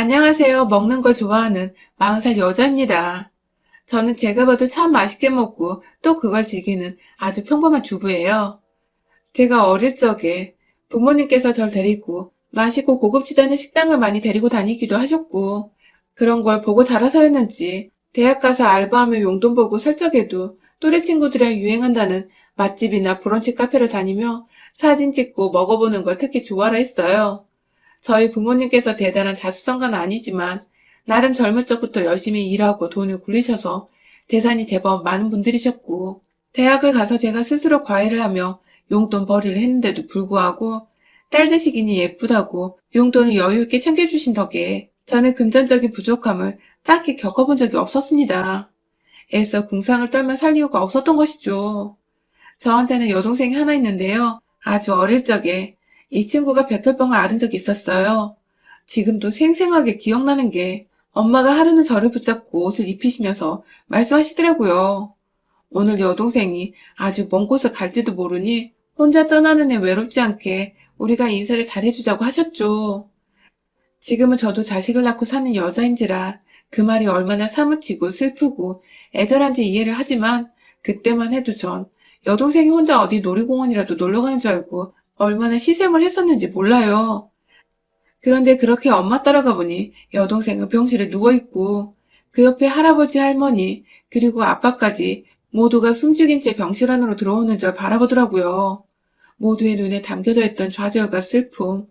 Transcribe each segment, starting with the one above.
안녕하세요. 먹는 걸 좋아하는 40살 여자입니다. 저는 제가 봐도 참 맛있게 먹고 또 그걸 즐기는 아주 평범한 주부예요. 제가 어릴 적에 부모님께서 절 데리고 맛있고 고급지도 않은 식당을 많이 데리고 다니기도 하셨고 그런 걸 보고 자라서였는지 대학 가서 알바하며 용돈 벌고 살 적에도 또래 친구들이랑 유행한다는 맛집이나 브런치 카페를 다니며 사진 찍고 먹어보는 걸 특히 좋아라 했어요. 저희 부모님께서 대단한 자수성가는 아니지만 나름 젊을 적부터 열심히 일하고 돈을 굴리셔서 재산이 제법 많은 분들이셨고 대학을 가서 제가 스스로 과외를 하며 용돈 벌이를 했는데도 불구하고 딸 자식이니 예쁘다고 용돈을 여유 있게 챙겨주신 덕에 저는 금전적인 부족함을 딱히 겪어본 적이 없었습니다. 애써 궁상을 떨며 살 이유가 없었던 것이죠. 저한테는 여동생이 하나 있는데요. 아주 어릴 적에 이 친구가 백혈병을 앓은 적이 있었어요. 지금도 생생하게 기억나는 게 엄마가 하루는 저를 붙잡고 옷을 입히시면서 말씀하시더라고요. 오늘 여동생이 아주 먼 곳을 갈지도 모르니 혼자 떠나는 애 외롭지 않게 우리가 인사를 잘해주자고 하셨죠. 지금은 저도 자식을 낳고 사는 여자인지라 그 말이 얼마나 사무치고 슬프고 애절한지 이해를 하지만 그때만 해도 전 여동생이 혼자 어디 놀이공원이라도 놀러 가는 줄 알고 얼마나 희생을 했었는지 몰라요. 그런데 그렇게 엄마 따라가 보니 여동생은 병실에 누워있고 그 옆에 할아버지 할머니 그리고 아빠까지 모두가 숨죽인 채 병실 안으로 들어오는 걸 바라보더라고요. 모두의 눈에 담겨져 있던 좌절과 슬픔,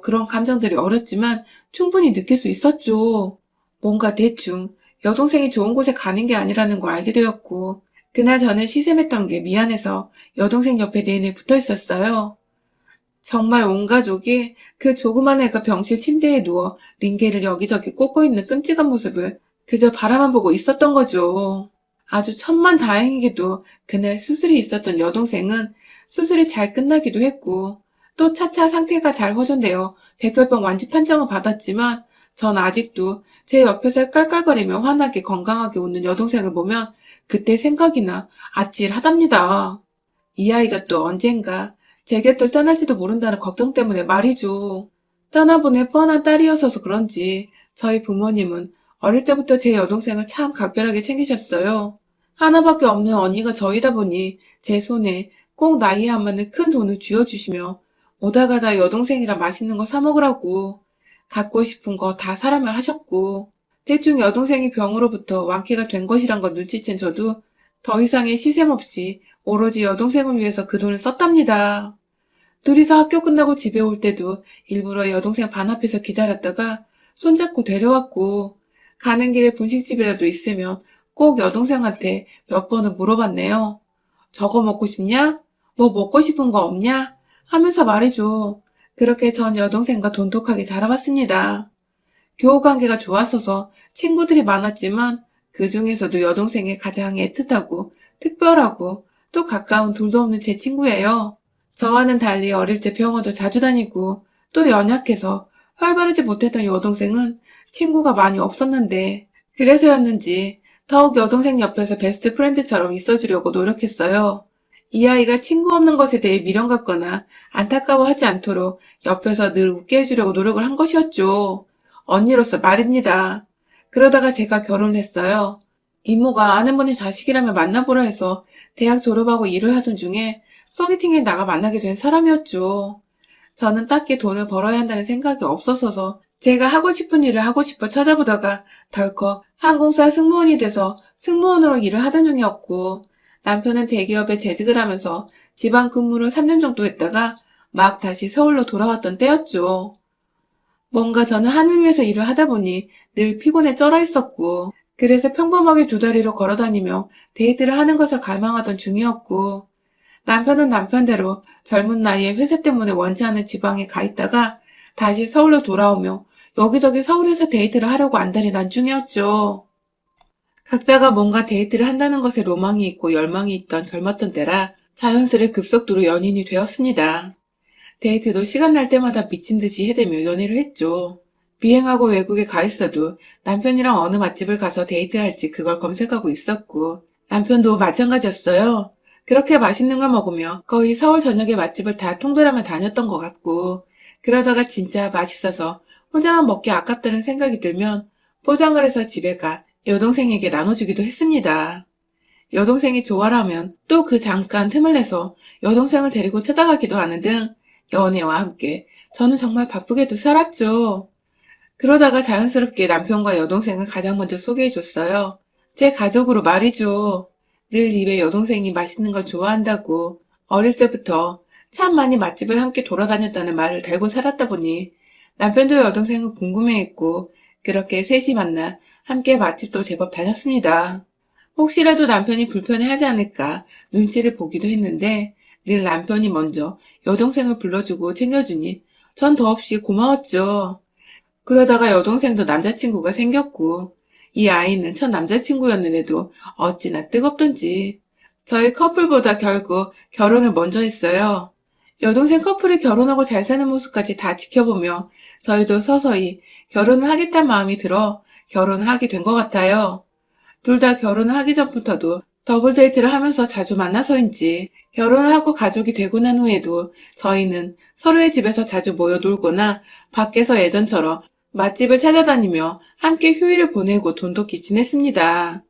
그런 감정들이 어렸지만 충분히 느낄 수 있었죠. 뭔가 대충 여동생이 좋은 곳에 가는 게 아니라는 걸 알게 되었고 그날 저는 시샘했던 게 미안해서 여동생 옆에 내내 붙어 있었어요. 정말 온 가족이 그 조그만 애가 병실 침대에 누워 링게를 여기저기 꽂고 있는 끔찍한 모습을 그저 바라만 보고 있었던 거죠. 아주 천만다행이게도 그날 수술이 있었던 여동생은 수술이 잘 끝나기도 했고 또 차차 상태가 잘 호전되어 백혈병 완치 판정을 받았지만 전 아직도 제 옆에서 깔깔거리며 환하게 건강하게 웃는 여동생을 보면 그때 생각이 나 아찔하답니다. 이 아이가 또 언젠가 제 곁을 떠날지도 모른다는 걱정 때문에 말이죠. 떠나보낼 뻔한 딸이어서 그런지 저희 부모님은 어릴 때부터 제 여동생을 참 각별하게 챙기셨어요. 하나밖에 없는 언니가 저이다 보니 제 손에 꼭 나이에 안 맞는 큰 돈을 쥐어주시며 오다 가다 여동생이라 맛있는 거 사 먹으라고 갖고 싶은 거 다 사라며 하셨고 대충 여동생이 병으로부터 완쾌가 된 것이란 걸 눈치챈 저도 더 이상의 시샘 없이 오로지 여동생을 위해서 그 돈을 썼답니다. 둘이서 학교 끝나고 집에 올 때도 일부러 여동생 반 앞에서 기다렸다가 손잡고 데려왔고 가는 길에 분식집이라도 있으면 꼭 여동생한테 몇 번은 물어봤네요. 저거 먹고 싶냐? 뭐 먹고 싶은 거 없냐? 하면서 말이죠. 그렇게 전 여동생과 돈독하게 자라왔습니다. 교우관계가 좋았어서 친구들이 많았지만 그 중에서도 여동생이 가장 애틋하고 특별하고 또 가까운 둘도 없는 제 친구예요. 저와는 달리 어릴 때 병원도 자주 다니고 또 연약해서 활발하지 못했던 여동생은 친구가 많이 없었는데 그래서였는지 더욱 여동생 옆에서 베스트 프렌드처럼 있어주려고 노력했어요. 이 아이가 친구 없는 것에 대해 미련 갖거나 안타까워하지 않도록 옆에서 늘 웃게 해주려고 노력을 한 것이었죠. 언니로서 말입니다. 그러다가 제가 결혼을 했어요. 이모가 아내분의 자식이라며 만나보라 해서 대학 졸업하고 일을 하던 중에 소개팅에 나가 만나게 된 사람이었죠. 저는 딱히 돈을 벌어야 한다는 생각이 없었어서 제가 하고 싶은 일을 하고 싶어 찾아보다가 덜컥 항공사 승무원이 돼서 승무원으로 일을 하던 중이었고 남편은 대기업에 재직을 하면서 지방 근무를 3년 정도 했다가 막 다시 서울로 돌아왔던 때였죠. 뭔가 저는 하늘 위에서 일을 하다 보니 늘 피곤에 쩔어 있었고 그래서 평범하게 두 다리로 걸어다니며 데이트를 하는 것을 갈망하던 중이었고 남편은 남편대로 젊은 나이에 회사 때문에 원치 않은 지방에 가 있다가 다시 서울로 돌아오며 여기저기 서울에서 데이트를 하려고 안달이 난 중이었죠. 각자가 뭔가 데이트를 한다는 것에 로망이 있고 열망이 있던 젊었던 때라 자연스레 급속도로 연인이 되었습니다. 데이트도 시간 날 때마다 미친 듯이 해대며 연애를 했죠. 비행하고 외국에 가 있어도 남편이랑 어느 맛집을 가서 데이트할지 그걸 검색하고 있었고 남편도 마찬가지였어요. 그렇게 맛있는 거 먹으며 거의 서울 전역의 맛집을 다 통돌아며 다녔던 것 같고 그러다가 진짜 맛있어서 혼자만 먹기 아깝다는 생각이 들면 포장을 해서 집에 가 여동생에게 나눠주기도 했습니다. 여동생이 좋아라면 또 그 잠깐 틈을 내서 여동생을 데리고 찾아가기도 하는 등 연애와 함께 저는 정말 바쁘게도 살았죠. 그러다가 자연스럽게 남편과 여동생을 가장 먼저 소개해줬어요. 제 가족으로 말이죠. 늘 입에 여동생이 맛있는 걸 좋아한다고 어릴 때부터 참 많이 맛집을 함께 돌아다녔다는 말을 달고 살았다 보니 남편도 여동생을 궁금해했고 그렇게 셋이 만나 함께 맛집도 제법 다녔습니다. 혹시라도 남편이 불편해하지 않을까 눈치를 보기도 했는데 늘 남편이 먼저 여동생을 불러주고 챙겨주니 전 더없이 고마웠죠. 그러다가 여동생도 남자친구가 생겼고 이 아이는 첫 남자친구였는데도 어찌나 뜨겁던지 저희 커플보다 결국 결혼을 먼저 했어요. 여동생 커플이 결혼하고 잘 사는 모습까지 다 지켜보며 저희도 서서히 결혼을 하겠다는 마음이 들어 결혼을 하게 된 것 같아요. 둘 다 결혼을 하기 전부터도 더블 데이트를 하면서 자주 만나서인지 결혼을 하고 가족이 되고 난 후에도 저희는 서로의 집에서 자주 모여 놀거나 밖에서 예전처럼 맛집을 찾아다니며 함께 휴일을 보내고 돈독히 지냈습니다.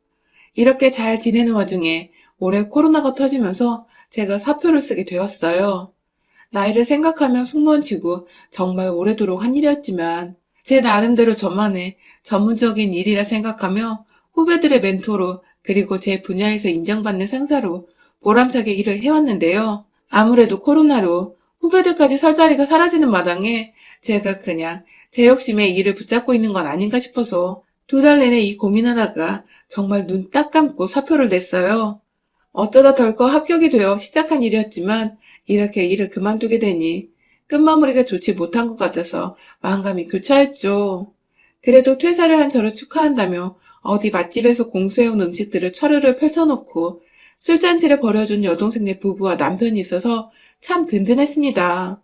이렇게 잘 지내는 와중에 올해 코로나가 터지면서 제가 사표를 쓰게 되었어요. 나이를 생각하면 승무원 치고 정말 오래도록 한 일이었지만 제 나름대로 저만의 전문적인 일이라 생각하며 후배들의 멘토로 그리고 제 분야에서 인정받는 상사로 보람차게 일을 해왔는데요. 아무래도 코로나로 후배들까지 설 자리가 사라지는 마당에 제가 그냥 제 욕심에 일을 붙잡고 있는 건 아닌가 싶어서 2달 내내 이 고민하다가 정말 눈 딱 감고 사표를 냈어요. 어쩌다 덜컥 합격이 되어 시작한 일이었지만 이렇게 일을 그만두게 되니 끝마무리가 좋지 못한 것 같아서 마음감이 교차했죠. 그래도 퇴사를 한 저를 축하한다며 어디 맛집에서 공수해온 음식들을 차례를 펼쳐놓고 술잔치를 벌여준 여동생네 부부와 남편이 있어서 참 든든했습니다.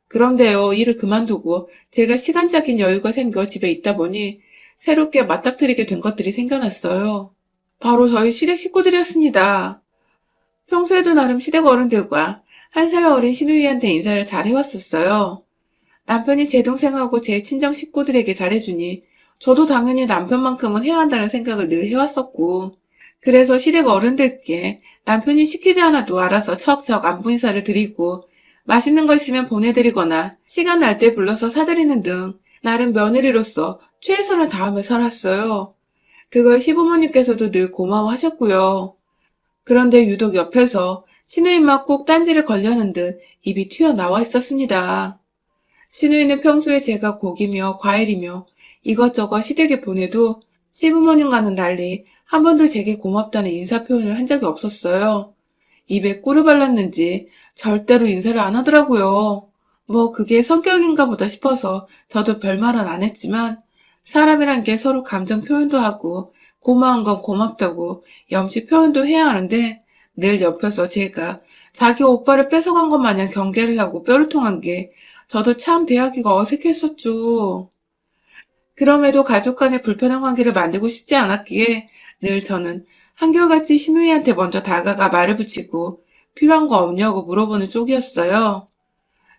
그런데요, 일을 그만두고 제가 시간적인 여유가 생겨 집에 있다 보니 새롭게 맞닥뜨리게 된 것들이 생겨났어요. 바로 저희 시댁 식구들이었습니다. 평소에도 나름 시댁 어른들과 1살 어린 시누이한테 인사를 잘 해왔었어요. 남편이 제 동생하고 제 친정 식구들에게 잘해주니 저도 당연히 남편만큼은 해야 한다는 생각을 늘 해왔었고 그래서 시댁 어른들께 남편이 시키지 않아도 알아서 척척 안부 인사를 드리고 맛있는 거 있으면 보내드리거나 시간 날 때 불러서 사드리는 등 나름 며느리로서 최선을 다하며 살았어요. 그걸 시부모님께서도 늘 고마워하셨고요. 그런데 유독 옆에서 시누이만 꼭 딴지를 걸려는 듯 입이 튀어나와 있었습니다. 시누이는 평소에 제가 고기며 과일이며 이것저것 시댁에 보내도 시부모님과는 달리 한 번도 제게 고맙다는 인사 표현을 한 적이 없었어요. 입에 꿀을 발랐는지 절대로 인사를 안 하더라고요. 뭐 그게 성격인가 보다 싶어서 저도 별말은 안 했지만 사람이란 게 서로 감정 표현도 하고 고마운 건 고맙다고 염치 표현도 해야 하는데 늘 옆에서 제가 자기 오빠를 뺏어간 것 마냥 경계를 하고 뼈를 통한 게 저도 참 대하기가 어색했었죠. 그럼에도 가족 간의 불편한 관계를 만들고 싶지 않았기에 늘 저는 한결같이 시누이한테 먼저 다가가 말을 붙이고 필요한 거 없냐고 물어보는 쪽이었어요.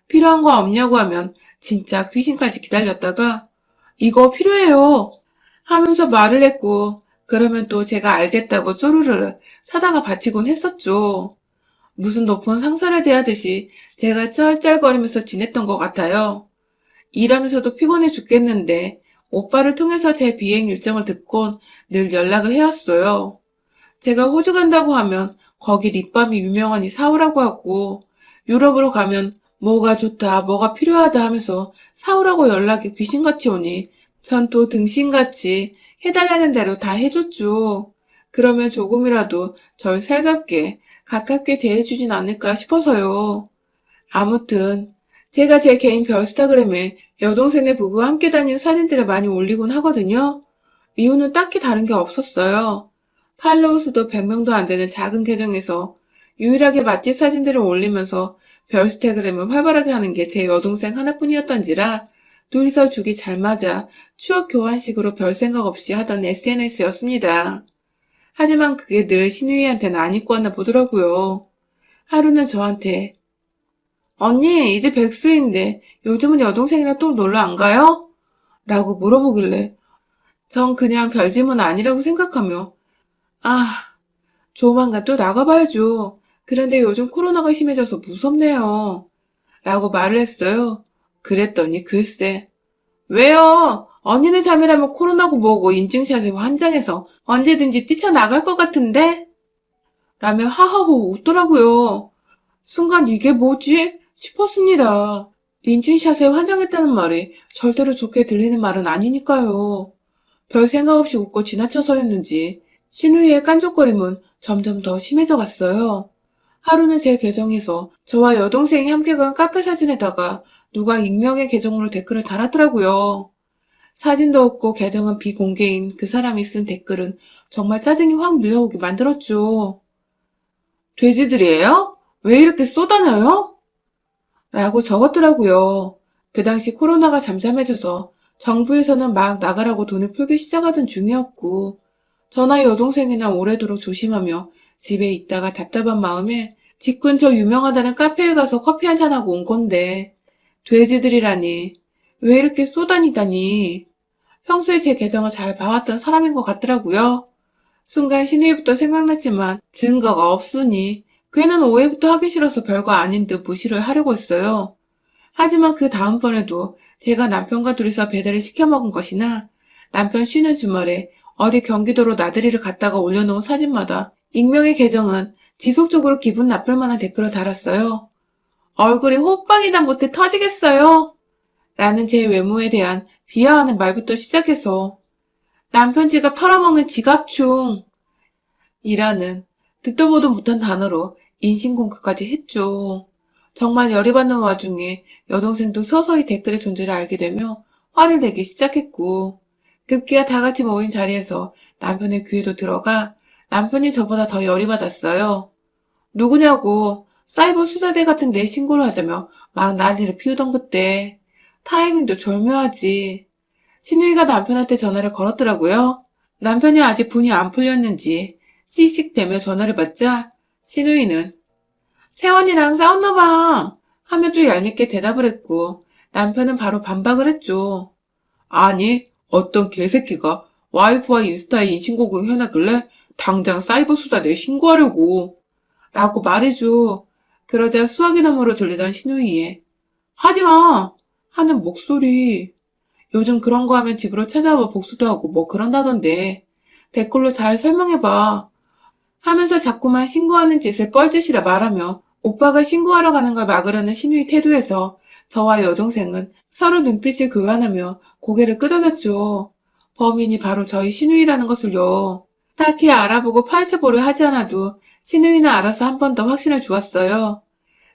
필요한 거 없냐고 하면 진짜 귀신까지 기다렸다가 이거 필요해요 하면서 말을 했고 그러면 또 제가 알겠다고 쪼르르 사다가 바치곤 했었죠. 무슨 높은 상사를 대하듯이 제가 쩔쩔거리면서 지냈던 것 같아요. 일하면서도 피곤해 죽겠는데 오빠를 통해서 제 비행 일정을 듣곤 늘 연락을 해왔어요. 제가 호주 간다고 하면 거기 립밤이 유명하니 사오라고 하고 유럽으로 가면 뭐가 좋다, 뭐가 필요하다 하면서 사오라고 연락이 귀신같이 오니 전 또 등신같이 해달라는 대로 다 해줬죠. 그러면 조금이라도 절 살갑게 가깝게 대해주진 않을까 싶어서요. 아무튼 제가 제 개인 별스타그램에 여동생네 부부와 함께 다니는 사진들을 많이 올리곤 하거든요. 이유는 딱히 다른 게 없었어요. 팔로우 수도 100명도 안 되는 작은 계정에서 유일하게 맛집 사진들을 올리면서 별스타그램을 활발하게 하는 게 제 여동생 하나뿐이었던지라 둘이서 죽이 잘 맞아 추억 교환식으로 별 생각 없이 하던 SNS였습니다. 하지만 그게 늘 신우이한테는 안 입고 왔나 보더라고요. 하루는 저한테 언니 이제 백수인데 요즘은 여동생이랑 또 놀러 안 가요? 라고 물어보길래 전 그냥 별짐은 아니라고 생각하며 아, 조만간 또 나가봐야죠. 그런데 요즘 코로나가 심해져서 무섭네요. 라고 말을 했어요. 그랬더니 글쎄 왜요? 언니네 잠이라면 코로나고 뭐고 인증샷에 환장해서 언제든지 뛰쳐나갈 것 같은데? 라며 하하호 웃더라고요. 순간 이게 뭐지? 싶었습니다. 인증샷에 환장했다는 말이 절대로 좋게 들리는 말은 아니니까요. 별 생각 없이 웃고 지나쳐서였는지 신우이의 깐족거림은 점점 더 심해져 갔어요. 하루는 제 계정에서 저와 여동생이 함께 간 카페 사진에다가 누가 익명의 계정으로 댓글을 달았더라고요. 사진도 없고 계정은 비공개인 그 사람이 쓴 댓글은 정말 짜증이 확 밀려오게 만들었죠. 돼지들이에요? 왜 이렇게 쏘다녀요? 라고 적었더라고요. 그 당시 코로나가 잠잠해져서 정부에서는 막 나가라고 돈을 풀기 시작하던 중이었고 저나 여동생이나 오래도록 조심하며 집에 있다가 답답한 마음에 집 근처 유명하다는 카페에 가서 커피 한잔하고 온 건데 돼지들이라니 왜 이렇게 쏘다니다니 평소에 제 계정을 잘 봐왔던 사람인 것 같더라고요. 순간 신우이부터 생각났지만 증거가 없으니 괜한 오해부터 하기 싫어서 별거 아닌 듯 무시를 하려고 했어요. 하지만 그 다음번에도 제가 남편과 둘이서 배달을 시켜 먹은 것이나 남편 쉬는 주말에 어디 경기도로 나들이를 갔다가 올려놓은 사진마다 익명의 계정은 지속적으로 기분 나쁠 만한 댓글을 달았어요. 얼굴이 호빵이다 못해 터지겠어요. 라는 제 외모에 대한 비하하는 말부터 시작해서 남편 지갑 털어먹는 지갑충 이라는 듣도 보도 못한 단어로 인신공격까지 했죠. 정말 열이 받는 와중에 여동생도 서서히 댓글의 존재를 알게 되며 화를 내기 시작했고 급기야 다 같이 모인 자리에서 남편의 귀에도 들어가 남편이 저보다 더 열이 받았어요. 누구냐고 사이버 수사대 같은 데 신고를 하자며 막 난리를 피우던 그때 타이밍도 절묘하지. 신우이가 남편한테 전화를 걸었더라고요. 남편이 아직 분이 안 풀렸는지 씩씩대며 전화를 받자 신우이는 세원이랑 싸웠나 봐 하며 또 얄밉게 대답을 했고 남편은 바로 반박을 했죠. 아니 어떤 개새끼가 와이프와 인스타에 인신공격 해놨길래 당장 사이버 수사대에 신고하려고 라고 말해줘. 그러자 수화기 너머로 들리던 신우이의 하지마 하는 목소리. 요즘 그런 거 하면 집으로 찾아와 복수도 하고 뭐 그런다던데 댓글로 잘 설명해봐 하면서 자꾸만 신고하는 짓을 뻘짓이라 말하며 오빠가 신고하러 가는 걸 막으려는 신우이 태도에서 저와 여동생은 서로 눈빛을 교환하며 고개를 끄덕였죠. 범인이 바로 저희 신우이라는 것을요. 딱히 알아보고 파헤쳐보려 하지 않아도 신우이는 알아서 한 번 더 확신을 주었어요.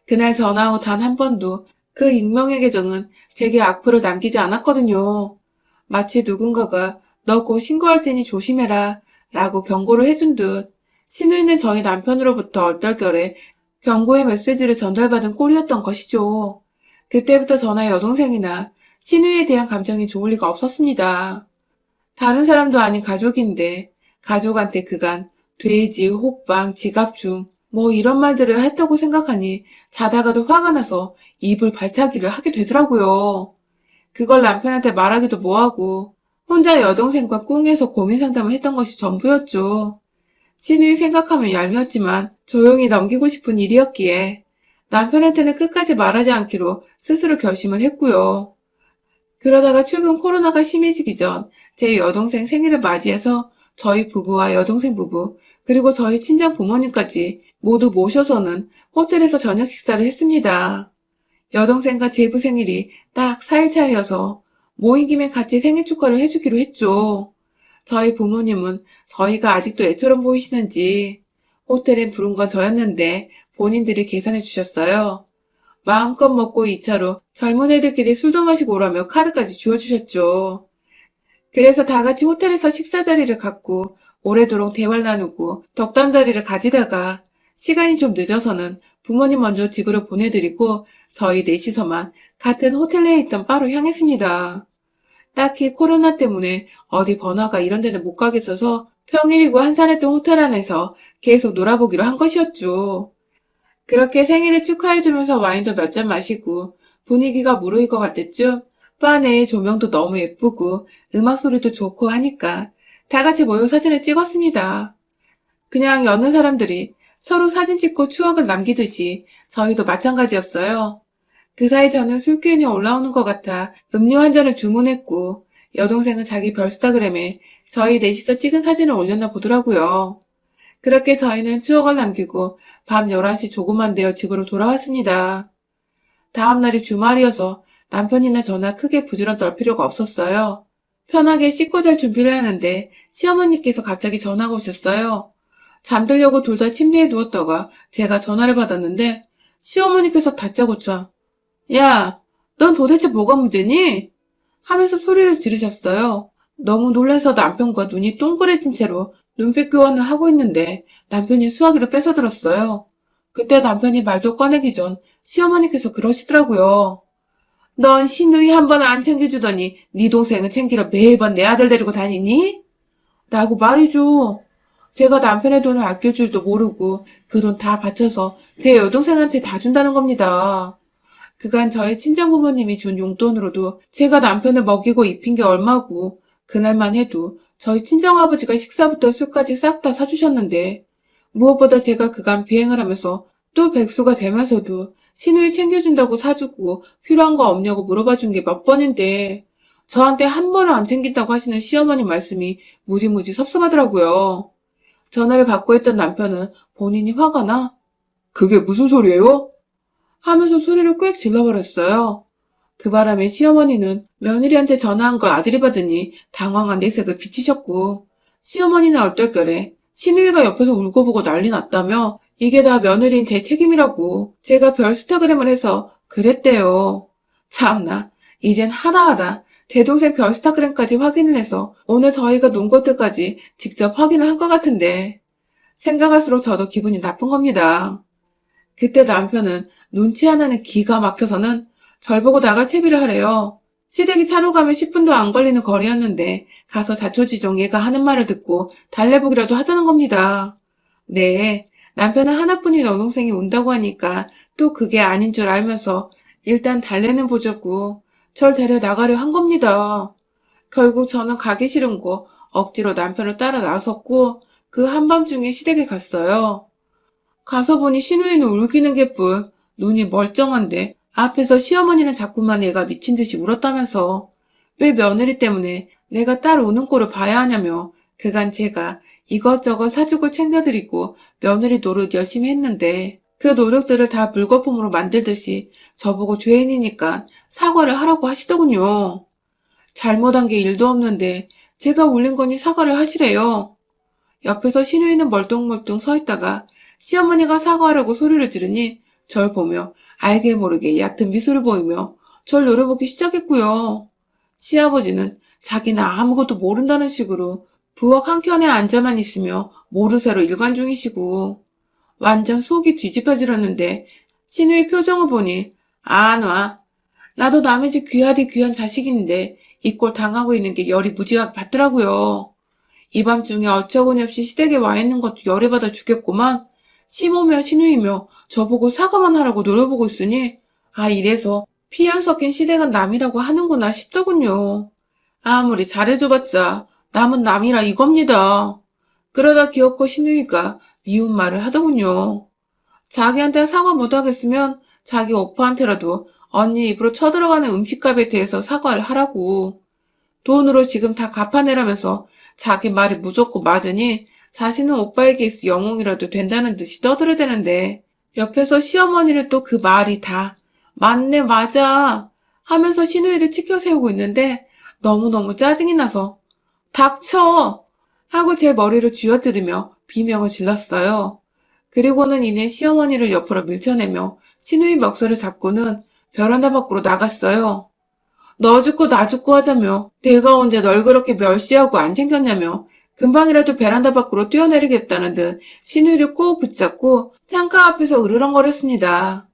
그날 전화 후 단 한 번도 그 익명의 계정은 제게 악플을 남기지 않았거든요. 마치 누군가가 너 곧 신고할 테니 조심해라 라고 경고를 해준 듯 신우이는 저희 남편으로부터 얼떨결에 경고의 메시지를 전달받은 꼴이었던 것이죠. 그때부터 저나 여동생이나 신우이에 대한 감정이 좋을 리가 없었습니다. 다른 사람도 아닌 가족인데 가족한테 그간 돼지, 호빵, 지갑중 뭐 이런 말들을 했다고 생각하니 자다가도 화가 나서 입을 발차기를 하게 되더라고요. 그걸 남편한테 말하기도 뭐하고 혼자 여동생과 꿍해서 고민 상담을 했던 것이 전부였죠. 신우이 생각하면 얄미웠지만 조용히 넘기고 싶은 일이었기에 남편한테는 끝까지 말하지 않기로 스스로 결심을 했고요. 그러다가 최근 코로나가 심해지기 전 제 여동생 생일을 맞이해서 저희 부부와 여동생 부부 그리고 저희 친정 부모님까지 모두 모셔서는 호텔에서 저녁 식사를 했습니다. 여동생과 제부 생일이 딱 4일 차이여서 모인 김에 같이 생일 축하를 해주기로 했죠. 저희 부모님은 저희가 아직도 애처럼 보이시는지 호텔엔 부른 건 저였는데 본인들이 계산해 주셨어요. 마음껏 먹고 2차로 젊은 애들끼리 술도 마시고 오라며 카드까지 쥐어주셨죠. 그래서 다 같이 호텔에서 식사 자리를 갖고 오래도록 대화를 나누고 덕담 자리를 가지다가 시간이 좀 늦어서는 부모님 먼저 집으로 보내드리고 저희 넷이서만 같은 호텔 내에 있던 바로 향했습니다. 딱히 코로나 때문에 어디 번화가 이런 데는 못 가겠어서 평일이고 한산했던 호텔 안에서 계속 놀아보기로 한 것이었죠. 그렇게 생일을 축하해주면서 와인도 몇 잔 마시고 분위기가 무르익어 갔댔죠. 바 내 조명도 너무 예쁘고 음악 소리도 좋고 하니까 다 같이 모여 사진을 찍었습니다. 그냥 여느 사람들이 서로 사진 찍고 추억을 남기듯이 저희도 마찬가지였어요. 그 사이 저는 술 기운이 올라오는 것 같아 음료 한 잔을 주문했고 여동생은 자기 별스타그램에 저희 넷이서 찍은 사진을 올렸나 보더라고요. 그렇게 저희는 추억을 남기고 밤 11시 조금만 되어 집으로 돌아왔습니다. 다음 날이 주말이어서 남편이나 저나 크게 부지런 떨 필요가 없었어요. 편하게 씻고 잘 준비를 하는데 시어머니께서 갑자기 전화가 오셨어요. 잠들려고 둘 다 침대에 누웠다가 제가 전화를 받았는데 시어머니께서 다짜고짜 야, 넌 도대체 뭐가 문제니? 하면서 소리를 지르셨어요. 너무 놀라서 남편과 눈이 동그래진 채로 눈빛 교환을 하고 있는데 남편이 수화기를 뺏어들었어요. 그때 남편이 말도 꺼내기 전 시어머니께서 그러시더라고요. 넌 시누이 한 번 안 챙겨주더니 네 동생은 챙기러 매번 내 아들 데리고 다니니? 라고 말이죠. 제가 남편의 돈을 아낄 줄도 모르고 그 돈 다 바쳐서 제 여동생한테 다 준다는 겁니다. 그간 저희 친정부모님이 준 용돈으로도 제가 남편을 먹이고 입힌 게 얼마고 그날만 해도 저희 친정아버지가 식사부터 술까지 싹 다 사주셨는데 무엇보다 제가 그간 비행을 하면서 또 백수가 되면서도 시누이 챙겨준다고 사주고 필요한 거 없냐고 물어봐 준 게 몇 번인데 저한테 한 번을 안 챙긴다고 하시는 시어머니 말씀이 무지무지 섭섭하더라고요. 전화를 받고 있던 남편은 본인이 화가 나 그게 무슨 소리예요? 하면서 소리를 꽥 질러버렸어요. 그 바람에 시어머니는 며느리한테 전화한 걸 아들이 받으니 당황한 내색을 비치셨고 시어머니는 얼떨결에 시누이가 옆에서 울고 보고 난리 났다며 이게 다 며느리인 제 책임이라고 제가 별스타그램을 해서 그랬대요. 참나 이젠 하다하다 제 동생 별스타그램까지 확인을 해서 오늘 저희가 논 것들까지 직접 확인을 한 것 같은데 생각할수록 저도 기분이 나쁜 겁니다. 그때 남편은 눈치 하나는 기가 막혀서는 절 보고 나갈 채비를 하래요. 시댁이 차로 가면 10분도 안 걸리는 거리였는데 가서 자초지종 얘가 하는 말을 듣고 달래보기라도 하자는 겁니다. 네, 남편은 하나뿐인 여동생이 운다고 하니까 또 그게 아닌 줄 알면서 일단 달래는 보자고 절 데려 나가려 한 겁니다. 결국 저는 가기 싫은 거 억지로 남편을 따라 나섰고 그 한밤중에 시댁에 갔어요. 가서 보니 시누이는 울기는 개뿔 눈이 멀쩡한데 앞에서 시어머니는 자꾸만 얘가 미친 듯이 울었다면서 왜 며느리 때문에 내가 딸 우는 꼴을 봐야 하냐며 그간 제가 이것저것 사주고 챙겨드리고 며느리 노릇 열심히 했는데 그 노력들을 다 물거품으로 만들듯이 저보고 죄인이니까 사과를 하라고 하시더군요. 잘못한 게 일도 없는데 제가 울린 거니 사과를 하시래요. 옆에서 시누이는 멀뚱멀뚱 서 있다가 시어머니가 사과하라고 소리를 지르니 절 보며 알게 모르게 얕은 미소를 보이며 절 노려보기 시작했고요. 시아버지는 자기는 아무것도 모른다는 식으로 부엌 한켠에 앉아만 있으며 모르쇠로 일관 중이시고 완전 속이 뒤집어지렸는데 시누이 표정을 보니 안 와. 나도 남의 집 귀하디 귀한 자식인데 이 꼴 당하고 있는 게 열이 무지하게 받더라고요. 이 밤중에 어처구니 없이 시댁에 와 있는 것도 열이 받아 죽겠구만. 시모며 시누이며 저보고 사과만 하라고 노려보고 있으니 이래서 피 안 섞인 시댁은 남이라고 하는구나 싶더군요. 아무리 잘해줘봤자 남은 남이라 이겁니다. 그러다 기어코 시누이가 미운 말을 하더군요. 자기한테 사과 못하겠으면 자기 오빠한테라도 언니 입으로 쳐들어가는 음식값에 대해서 사과를 하라고. 돈으로 지금 다 갚아내라면서 자기 말이 무섭고 맞으니 자신은 오빠에게 있어 영웅이라도 된다는 듯이 떠들어대는데 옆에서 시어머니를 또 그 말이 다 맞네 맞아 하면서 시누이를 치켜 세우고 있는데 너무너무 짜증이 나서 닥쳐! 하고 제 머리를 쥐어뜯으며 비명을 질렀어요. 그리고는 이내 시어머니를 옆으로 밀쳐내며 시누이 멱살을 잡고는 베란다 밖으로 나갔어요. 너 죽고 나 죽고 하자며 내가 언제 널 그렇게 멸시하고 안 챙겼냐며 금방이라도 베란다 밖으로 뛰어내리겠다는 듯 시누이를 꼭 붙잡고 창가 앞에서 으르렁거렸습니다.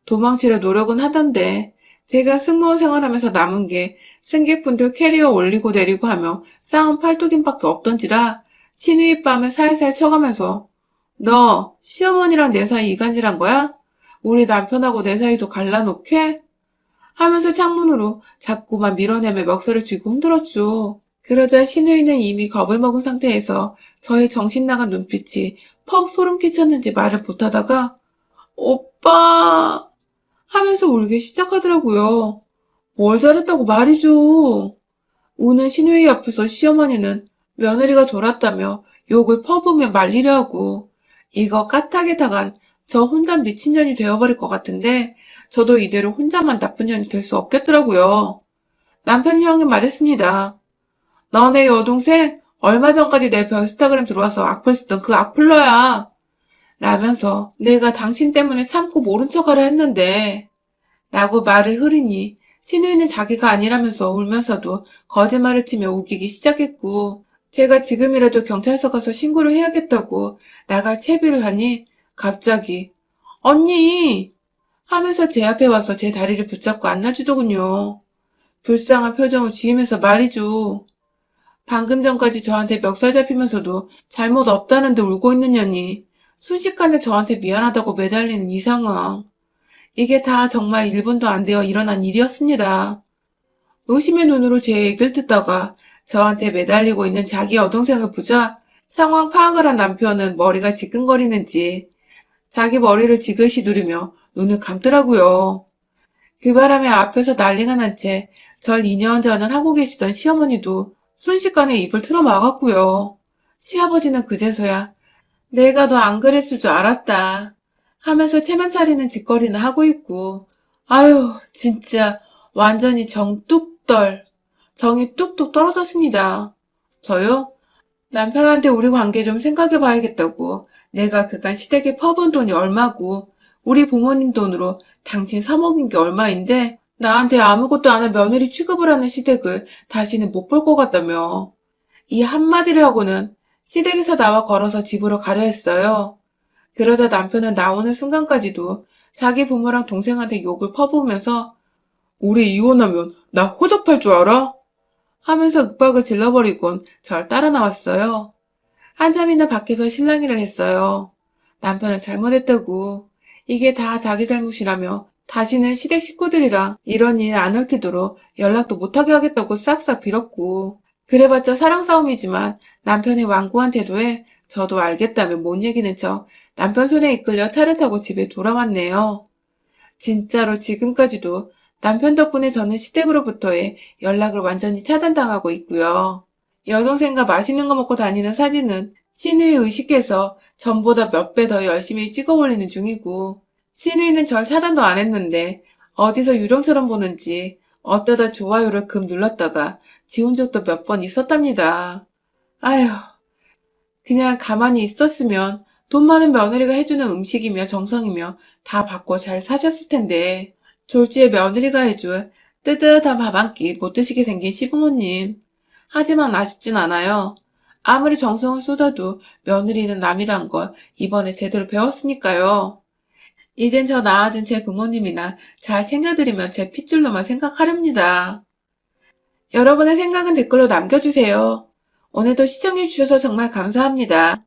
도망치려 노력은 하던데 제가 승무원 생활하면서 남은 게 승객분들 캐리어 올리고 내리고 하며 쌓은 팔뚝임밖에 없던지라 시누이 뺨을 살살 쳐가면서 너 시어머니랑 내 사이 이간질한 거야? 우리 남편하고 내 사이도 갈라놓게? 하면서 창문으로 자꾸만 밀어내며 멱살을 쥐고 흔들었죠. 그러자 신우이는 이미 겁을 먹은 상태에서 저의 정신 나간 눈빛이 퍽 소름 끼쳤는지 말을 못하다가 오빠 하면서 울기 시작하더라고요. 뭘 잘했다고 말이죠. 우는 신우이 옆에서 시어머니는 며느리가 돌았다며 욕을 퍼부으며 말리려 하고 이거 까딱에 당한 저 혼자 미친년이 되어버릴 것 같은데 저도 이대로 혼자만 나쁜 년이 될 수 없겠더라고요. 남편이 형이 말했습니다. 너네 여동생 얼마 전까지 내 별스타그램 들어와서 악플 쓰던 그 악플러야. 라면서 내가 당신 때문에 참고 모른 척하려 했는데 라고 말을 흐리니 신우이는 자기가 아니라면서 울면서도 거짓말을 치며 우기기 시작했고 제가 지금이라도 경찰서 가서 신고를 해야겠다고 나갈 채비를 하니 갑자기 언니 하면서 제 앞에 와서 제 다리를 붙잡고 안아주더군요. 불쌍한 표정을 지으면서 말이죠. 방금 전까지 저한테 멱살 잡히면서도 잘못 없다는 듯 울고 있는 년이 순식간에 저한테 미안하다고 매달리는 이 상황. 이게 다 정말 1분도 안 되어 일어난 일이었습니다. 의심의 눈으로 제 얘기를 듣다가 저한테 매달리고 있는 자기 여동생을 보자 상황 파악을 한 남편은 머리가 지끈거리는지 자기 머리를 지그시 누르며 눈을 감더라고요. 그 바람에 앞에서 난리가 난 채 절 2년 전은 하고 계시던 시어머니도 순식간에 입을 틀어 막았고요. 시아버지는 그제서야 내가 너 안 그랬을 줄 알았다 하면서 체면 차리는 짓거리나 하고 있고 아유 진짜 완전히 정이 뚝뚝 떨어졌습니다. 저요? 남편한테 우리 관계 좀 생각해 봐야겠다고 내가 그간 시댁에 퍼본 돈이 얼마고 우리 부모님 돈으로 당신 사먹인 게 얼마인데 나한테 아무것도 안 한 며느리 취급을 하는 시댁을 다시는 못 볼 것 같다며 이 한마디를 하고는 시댁에서 나와 걸어서 집으로 가려 했어요. 그러자 남편은 나오는 순간까지도 자기 부모랑 동생한테 욕을 퍼부으면서 우리 이혼하면 나 호접할 줄 알아? 하면서 윽박을 질러버리곤 절 따라 나왔어요. 한참이나 밖에서 실랑이를 했어요. 남편은 잘못했다고 이게 다 자기 잘못이라며 다시는 시댁 식구들이랑 이런 일 안 얽히도록 연락도 못하게 하겠다고 싹싹 빌었고 그래봤자 사랑 싸움이지만 남편의 완고한 태도에 저도 알겠다며 못 이기는 척 남편 손에 이끌려 차를 타고 집에 돌아왔네요. 진짜로 지금까지도 남편 덕분에 저는 시댁으로부터의 연락을 완전히 차단당하고 있고요. 여동생과 맛있는 거 먹고 다니는 사진은 신우이 의식해서 전보다 몇 배 더 열심히 찍어 올리는 중이고 신우이는 절 차단도 안 했는데 어디서 유령처럼 보는지 어쩌다 좋아요를 급 눌렀다가 지운 적도 몇 번 있었답니다. 아휴, 그냥 가만히 있었으면 돈 많은 며느리가 해주는 음식이며 정성이며 다 받고 잘 사셨을 텐데 졸지에 며느리가 해줄 뜨뜻한 밥 한 끼 못 드시게 생긴 시부모님. 하지만 아쉽진 않아요. 아무리 정성을 쏟아도 며느리는 남이란 걸 이번에 제대로 배웠으니까요. 이젠 저 낳아준 제 부모님이나 잘 챙겨드리면 제 핏줄로만 생각하렵니다. 여러분의 생각은 댓글로 남겨주세요. 오늘도 시청해주셔서 정말 감사합니다.